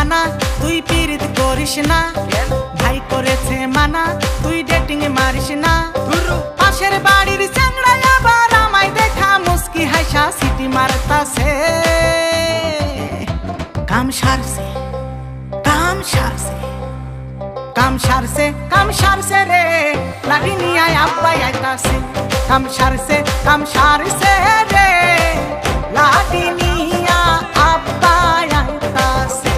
মানা তুই পিরিত করিস না, ভাই করেছে মানা তুই ডেটিং মারিস না। পাশের বাড়ির চ্যাংড়ায় আবার আমায় দেখা মুস্কি হাসা সিটি মারতাছে। কাম সারছে কাম সারছে কাম সারছে কাম সারছে রে, লাঠি নিয়ে আব্বাই আইতাছে। কাম সারছে রে, লাঠি নিয়ে আব্বাই আইতাছে।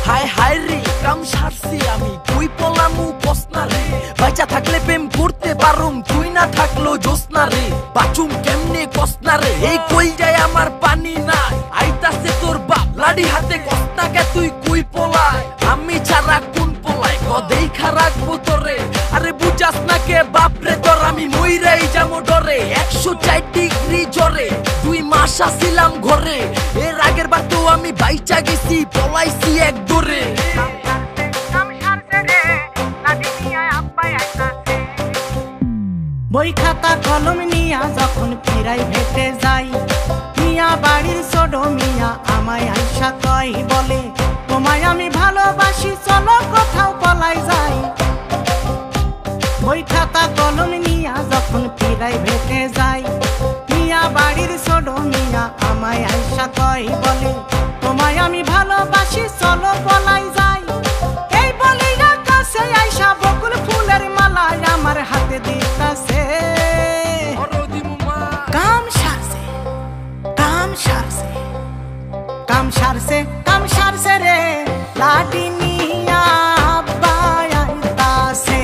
হায় হায় রে কাম সারছি আমি, তুই পলামু কসনা রে। বাচ্চা থাকলে প্রেম করতে পারুম, তুই না থাকলো জোসনা রে। বাচুম কেমনে কসনা রে, এই কই যায় আমার পানি নাই। আইতাছে তোর বাপ লাড়ি হাতে, কসনাকে তুই কুই পলায়। আমি ছাড়া কোন পলায় কদেই রাখবো তোরে। আরে বুঝাস না কে বাপরে তোর, আমি মইরাই যাবো ডরে। 104 ডিগ্রি জ্বরে 2 মাস আসিলাম ঘরে। এর আগের বার তো আমি বাইচা গেছি, পলাইছি এক দৌড়ে। বই খাতা কলম নিয়া যখন ফিরাই ভেটে যাই, মিয়া বাড়ির ছোট মিয়া আমায় আইসা কয় বলে, তোমায় আমি ভালোবাসি চলো কোথাও পলাই যাই। বই খাতা কলম নিয়া যখন ফিরাই ভেটে যাই, মিয়া বাড়ির ছোট মিয়া আমায় আইসা কয় বলে, তোমায় আমি ভালোবাসি চলো পলাই যাই। এই বলি কাছে আইসা বকুল ফুলের মালা আমার হাতে দিতাছে। কাম সারছে কাম সারছে কাম সারছে রে, লাঠি নিয়া আব্বাই আইতাছে।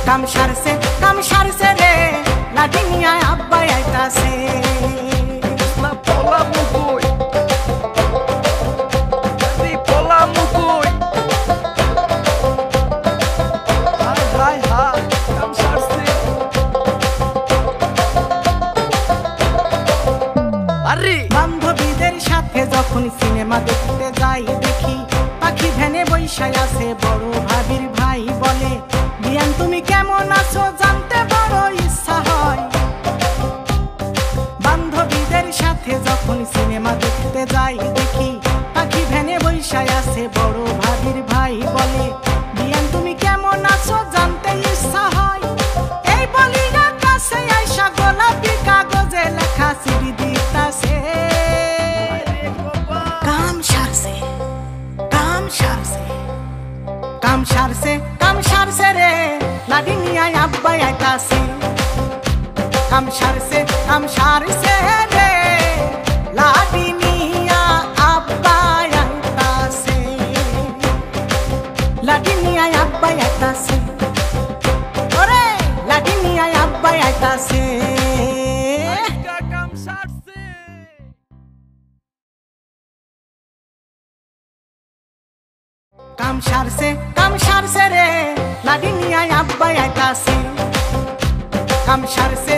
কাম সারছে রে, লাঠি নিয়া আব্বাই আইতাছে। বান্ধবীদের সাথে যখন সিনেমা দেখতে যাই, দেখি পাখি ভ্যানে বৈশায় আছে বড় ভাবির ভাই বলে, বিয়ান তুমি কেমন আছো জানতে বড় ইচ্ছা হয়। বান্ধবীদের সাথে যখন সিনেমা দেখতে যাই, দেখি পাখি ভ্যানে বৈশায় আছে বড় ভাবির ভাই বলে, বিয়ান তুমি কেমন আছো জানতে ইচ্ছা হয়। এই বলি না কাছে আইসা গোলাপি কাগজে লেখা চিঠি দিতাছে। কাম সারছে রে, লাঠি নিয়ে আব্বাই আইতাছে। কাম সারছে রে, লাঠি নিয়ে আব্বাই আইতাছে। লাঠি নিয়ে আব্বাই আইতাছে, ওরে লাঠি নিয়ে আব্বাই আইতাছে। কাম সারছে রে, লাঠি নিয়ে আব্বাই আইতাছে। কাম সারছে